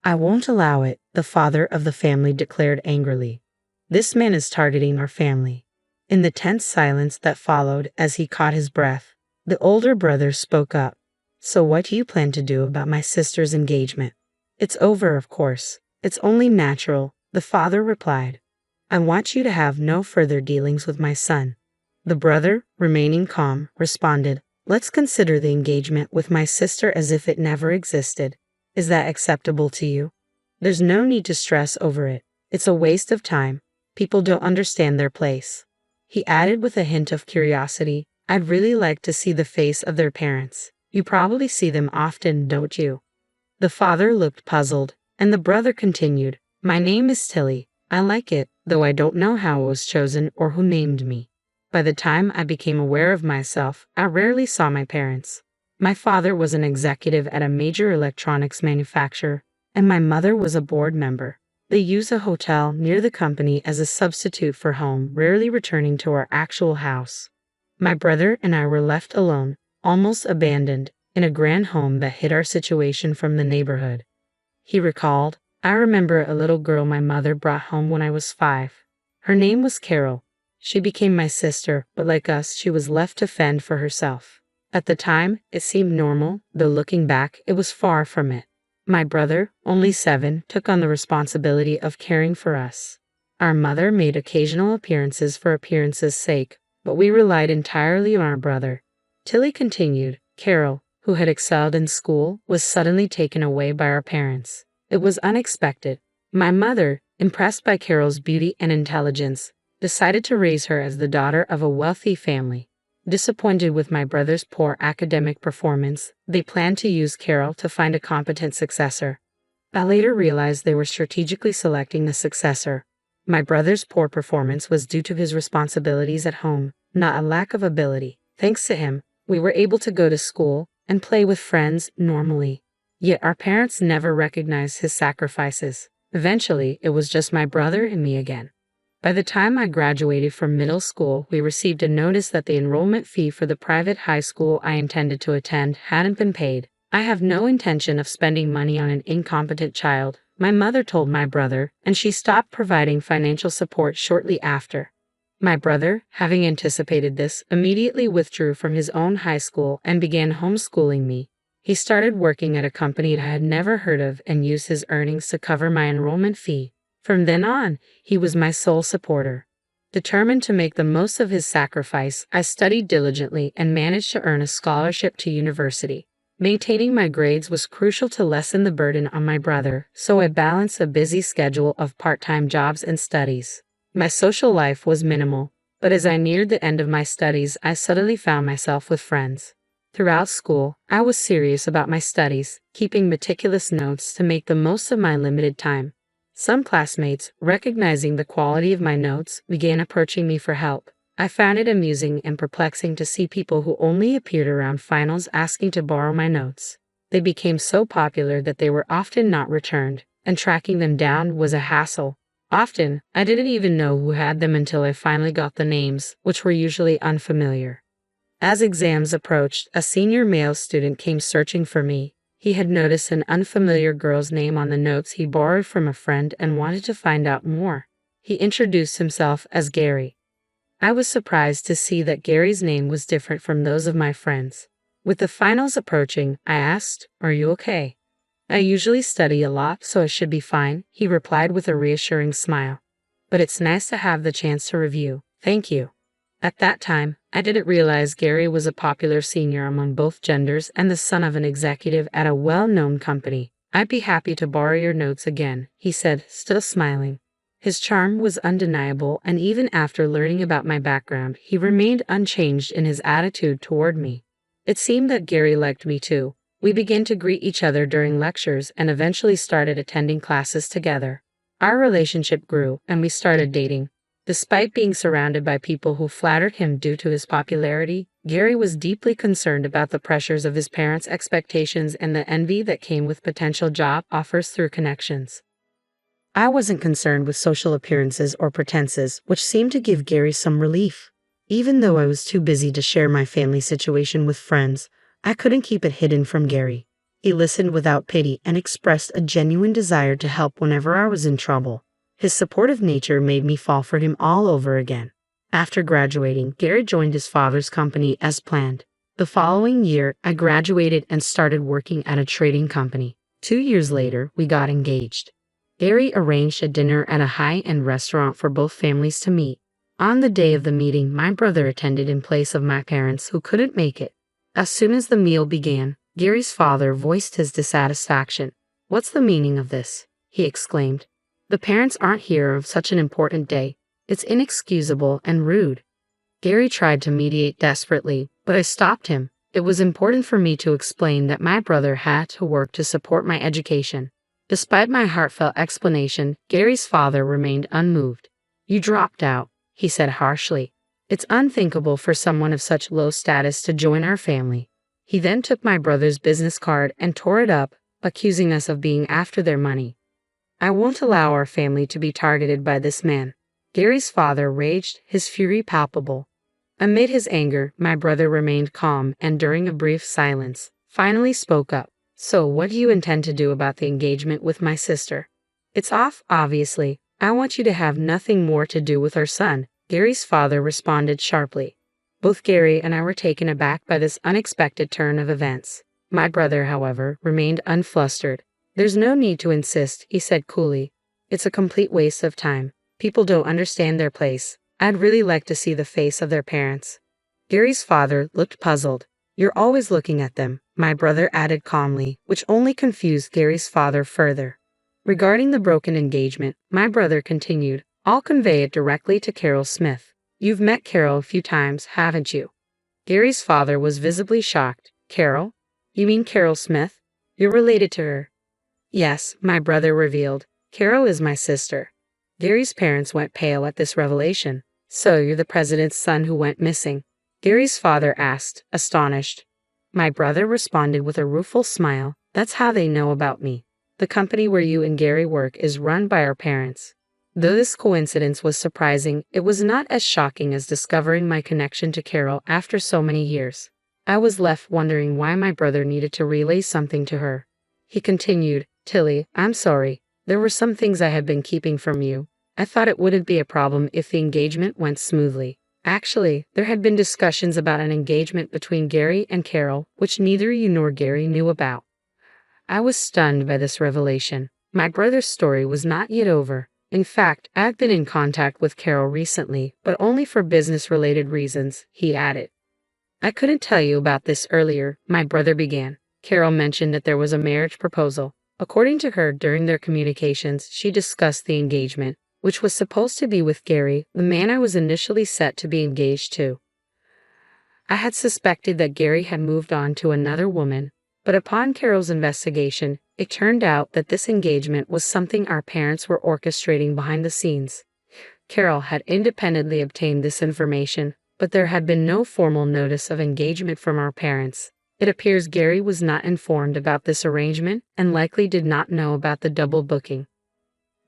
I won't allow it, the father of the family declared angrily. This man is targeting our family. In the tense silence that followed as he caught his breath, the older brother spoke up. So what do you plan to do about my sister's engagement? It's over, of course. It's only natural, the father replied. I want you to have no further dealings with my son. The brother, remaining calm, responded, let's consider the engagement with my sister as if it never existed. Is that acceptable to you? There's no need to stress over it. It's a waste of time. People don't understand their place. He added with a hint of curiosity, I'd really like to see the face of their parents. You probably see them often, don't you? The father looked puzzled, and the brother continued, my name is Tilly. I like it, though I don't know how it was chosen or who named me. By the time I became aware of myself, I rarely saw my parents. My father was an executive at a major electronics manufacturer, and my mother was a board member. They use a hotel near the company as a substitute for home, rarely returning to our actual house. My brother and I were left alone, almost abandoned, in a grand home that hid our situation from the neighborhood. He recalled, I remember a little girl my mother brought home when I was 5. Her name was Carol. She became my sister, but like us, she was left to fend for herself. At the time, it seemed normal, though looking back, it was far from it. My brother, only 7, took on the responsibility of caring for us. Our mother made occasional appearances for appearances' sake, but we relied entirely on our brother. Tilly continued, Carol, who had excelled in school, was suddenly taken away by our parents. It was unexpected. My mother, impressed by Carol's beauty and intelligence, decided to raise her as the daughter of a wealthy family. Disappointed with my brother's poor academic performance, they planned to use Carol to find a competent successor. I later realized they were strategically selecting the successor. My brother's poor performance was due to his responsibilities at home, not a lack of ability. Thanks to him, we were able to go to school and play with friends normally. Yet our parents never recognized his sacrifices. Eventually, it was just my brother and me again. By the time I graduated from middle school, we received a notice that the enrollment fee for the private high school I intended to attend hadn't been paid. I have no intention of spending money on an incompetent child, my mother told my brother, and she stopped providing financial support shortly after. My brother, having anticipated this, immediately withdrew from his own high school and began homeschooling me. He started working at a company I had never heard of and used his earnings to cover my enrollment fee. From then on, he was my sole supporter. Determined to make the most of his sacrifice, I studied diligently and managed to earn a scholarship to university. Maintaining my grades was crucial to lessen the burden on my brother, so I balanced a busy schedule of part-time jobs and studies. My social life was minimal, but as I neared the end of my studies, I suddenly found myself with friends. Throughout school, I was serious about my studies, keeping meticulous notes to make the most of my limited time. Some classmates, recognizing the quality of my notes, began approaching me for help. I found it amusing and perplexing to see people who only appeared around finals asking to borrow my notes. They became so popular that they were often not returned, and tracking them down was a hassle. Often, I didn't even know who had them until I finally got the names, which were usually unfamiliar. As exams approached, a senior male student came searching for me. He had noticed an unfamiliar girl's name on the notes he borrowed from a friend and wanted to find out more. He introduced himself as Gary. I was surprised to see that Gary's name was different from those of my friends. With the finals approaching, I asked, "Are you okay?" "I usually study a lot, so I should be fine," he replied with a reassuring smile. "But it's nice to have the chance to review. Thank you." At that time, I didn't realize Gary was a popular senior among both genders and the son of an executive at a well-known company. "I'd be happy to borrow your notes again," he said, still smiling. His charm was undeniable, and even after learning about my background, he remained unchanged in his attitude toward me. It seemed that Gary liked me too. We began to greet each other during lectures and eventually started attending classes together. Our relationship grew, and we started dating. Despite being surrounded by people who flattered him due to his popularity, Gary was deeply concerned about the pressures of his parents' expectations and the envy that came with potential job offers through connections. I wasn't concerned with social appearances or pretenses, which seemed to give Gary some relief. Even though I was too busy to share my family situation with friends, I couldn't keep it hidden from Gary. He listened without pity and expressed a genuine desire to help whenever I was in trouble. His supportive nature made me fall for him all over again. After graduating, Gary joined his father's company as planned. The following year, I graduated and started working at a trading company. 2 years later, we got engaged. Gary arranged a dinner at a high-end restaurant for both families to meet. On the day of the meeting, my brother attended in place of my parents who couldn't make it. As soon as the meal began, Gary's father voiced his dissatisfaction. "What's the meaning of this?" he exclaimed. "The parents aren't here on such an important day. It's inexcusable and rude." Gary tried to mediate desperately, but I stopped him. It was important for me to explain that my brother had to work to support my education. Despite my heartfelt explanation, Gary's father remained unmoved. "You dropped out," he said harshly. "It's unthinkable for someone of such low status to join our family." He then took my brother's business card and tore it up, accusing us of being after their money. "I won't allow our family to be targeted by this man." Gary's father raged, his fury palpable. Amid his anger, my brother remained calm and during a brief silence, finally spoke up. "So what do you intend to do about the engagement with my sister?" "It's off, obviously. I want you to have nothing more to do with our son," Gary's father responded sharply. Both Gary and I were taken aback by this unexpected turn of events. My brother, however, remained unflustered. "There's no need to insist," he said coolly. "It's a complete waste of time. People don't understand their place. I'd really like to see the face of their parents." Gary's father looked puzzled. "You're always looking at them," my brother added calmly, which only confused Gary's father further. Regarding the broken engagement, my brother continued, "I'll convey it directly to Carol Smith. You've met Carol a few times, haven't you?" Gary's father was visibly shocked. "Carol? You mean Carol Smith? You're related to her?" "Yes," my brother revealed. "Carol is my sister." Gary's parents went pale at this revelation. "So you're the president's son who went missing?" Gary's father asked, astonished. My brother responded with a rueful smile. "That's how they know about me. The company where you and Gary work is run by our parents." Though this coincidence was surprising, it was not as shocking as discovering my connection to Carol after so many years. I was left wondering why my brother needed to relay something to her. He continued, "Tilly, I'm sorry. There were some things I had been keeping from you. I thought it wouldn't be a problem if the engagement went smoothly. Actually, there had been discussions about an engagement between Gary and Carol, which neither you nor Gary knew about." I was stunned by this revelation. My brother's story was not yet over. In fact, I've been in contact with Carol recently, but only for business-related reasons, he added. "I couldn't tell you about this earlier," my brother began. "Carol mentioned that there was a marriage proposal. According to her, during their communications, she discussed the engagement, which was supposed to be with Gary, the man I was initially set to be engaged to. I had suspected that Gary had moved on to another woman, but upon Carol's investigation, it turned out that this engagement was something our parents were orchestrating behind the scenes. Carol had independently obtained this information, but there had been no formal notice of engagement from our parents. It appears Gary was not informed about this arrangement and likely did not know about the double booking.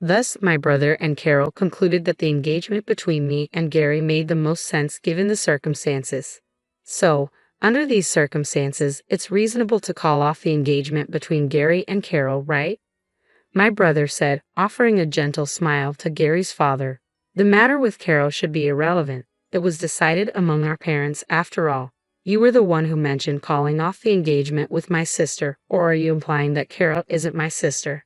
Thus, my brother and Carol concluded that the engagement between me and Gary made the most sense given the circumstances. So, under these circumstances, it's reasonable to call off the engagement between Gary and Carol, right?" My brother said, offering a gentle smile to Gary's father. "The matter with Carol should be irrelevant. It was decided among our parents after all. You were the one who mentioned calling off the engagement with my sister, or are you implying that Carol isn't my sister?"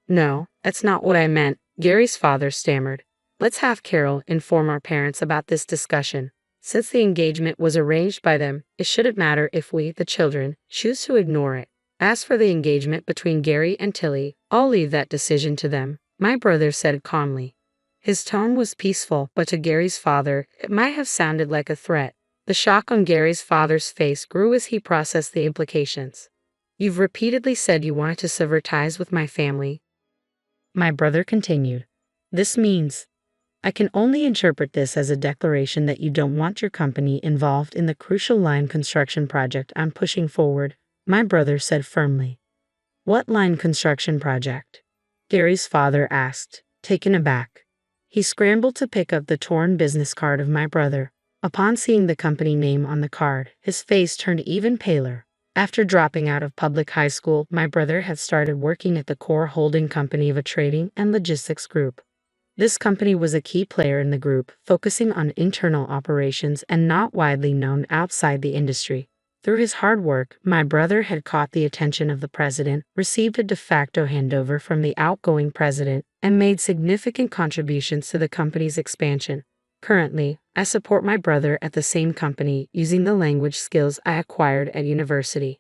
"No, that's not what I meant," Gary's father stammered. "Let's have Carol inform our parents about this discussion. Since the engagement was arranged by them, it shouldn't matter if we, the children, choose to ignore it. As for the engagement between Gary and Tilly, I'll leave that decision to them," my brother said calmly. His tone was peaceful, but to Gary's father, it might have sounded like a threat. The shock on Gary's father's face grew as he processed the implications. "You've repeatedly said you wanted to sever ties with my family," my brother continued. "This means I can only interpret this as a declaration that you don't want your company involved in the crucial line construction project I'm pushing forward," my brother said firmly. "What line construction project?" Gary's father asked, taken aback. He scrambled to pick up the torn business card of my brother. Upon seeing the company name on the card, his face turned even paler. After dropping out of public high school, my brother had started working at the core holding company of a trading and logistics group. This company was a key player in the group, focusing on internal operations and not widely known outside the industry. Through his hard work, my brother had caught the attention of the president, received a de facto handover from the outgoing president, and made significant contributions to the company's expansion. Currently, I support my brother at the same company using the language skills I acquired at university.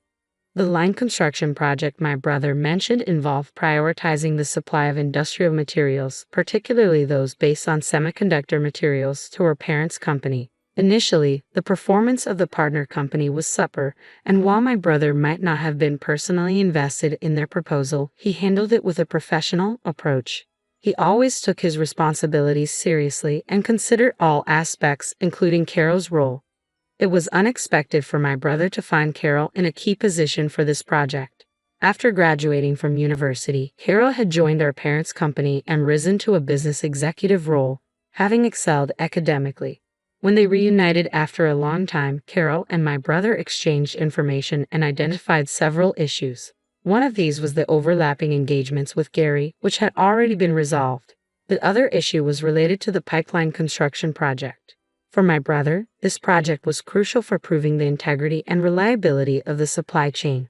The line construction project my brother mentioned involved prioritizing the supply of industrial materials, particularly those based on semiconductor materials, to our parent's company. Initially, the performance of the partner company was subpar, and while my brother might not have been personally invested in their proposal, he handled it with a professional approach. He always took his responsibilities seriously and considered all aspects, including Carol's role. It was unexpected for my brother to find Carol in a key position for this project. After graduating from university, Carol had joined our parents' company and risen to a business executive role, having excelled academically. When they reunited after a long time, Carol and my brother exchanged information and identified several issues. One of these was the overlapping engagements with Gary, which had already been resolved. The other issue was related to the pipeline construction project. For my brother, this project was crucial for proving the integrity and reliability of the supply chain.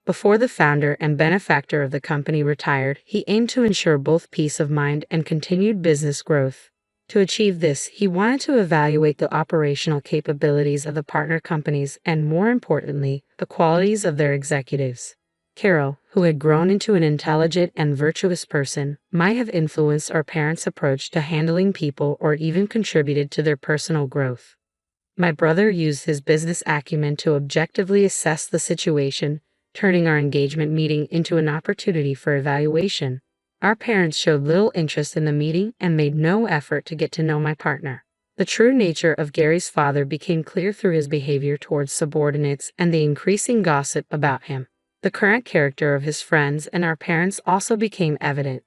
Before the founder and benefactor of the company retired, he aimed to ensure both peace of mind and continued business growth. To achieve this, he wanted to evaluate the operational capabilities of the partner companies and, more importantly, the qualities of their executives. Carol, who had grown into an intelligent and virtuous person, might have influenced our parents' approach to handling people or even contributed to their personal growth. My brother used his business acumen to objectively assess the situation, turning our engagement meeting into an opportunity for evaluation. Our parents showed little interest in the meeting and made no effort to get to know my partner. The true nature of Gary's father became clear through his behavior towards subordinates and the increasing gossip about him. The current character of his friends and our parents also became evident.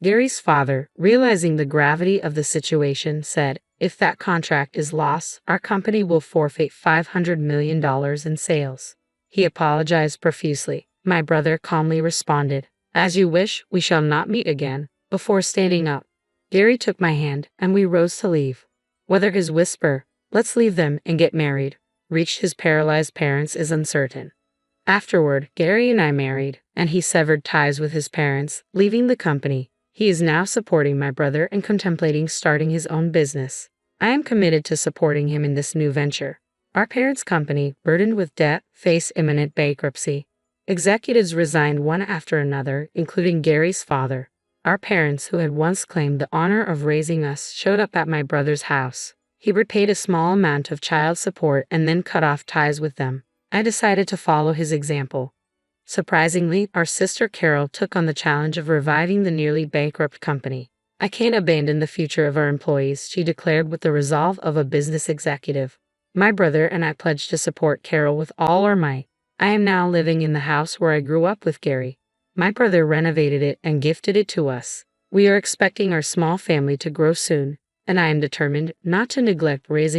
Gary's father, realizing the gravity of the situation, said, "If that contract is lost, our company will forfeit $500 million in sales." He apologized profusely. My brother calmly responded, "As you wish, we shall not meet again." Before standing up, Gary took my hand and we rose to leave. Whether his whisper, "Let's leave them and get married," reached his paralyzed parents is uncertain. Afterward, Gary and I married, and he severed ties with his parents, leaving the company. He is now supporting my brother and contemplating starting his own business. I am committed to supporting him in this new venture. Our parents' company, burdened with debt, faced imminent bankruptcy. Executives resigned one after another, including Gary's father. Our parents, who had once claimed the honor of raising us, showed up at my brother's house. He repaid a small amount of child support and then cut off ties with them. I decided to follow his example. Surprisingly, our sister Carol took on the challenge of reviving the nearly bankrupt company. "I can't abandon the future of our employees," she declared with the resolve of a business executive. My brother and I pledged to support Carol with all our might. I am now living in the house where I grew up with Gary. My brother renovated it and gifted it to us. We are expecting our small family to grow soon, and I am determined not to neglect raising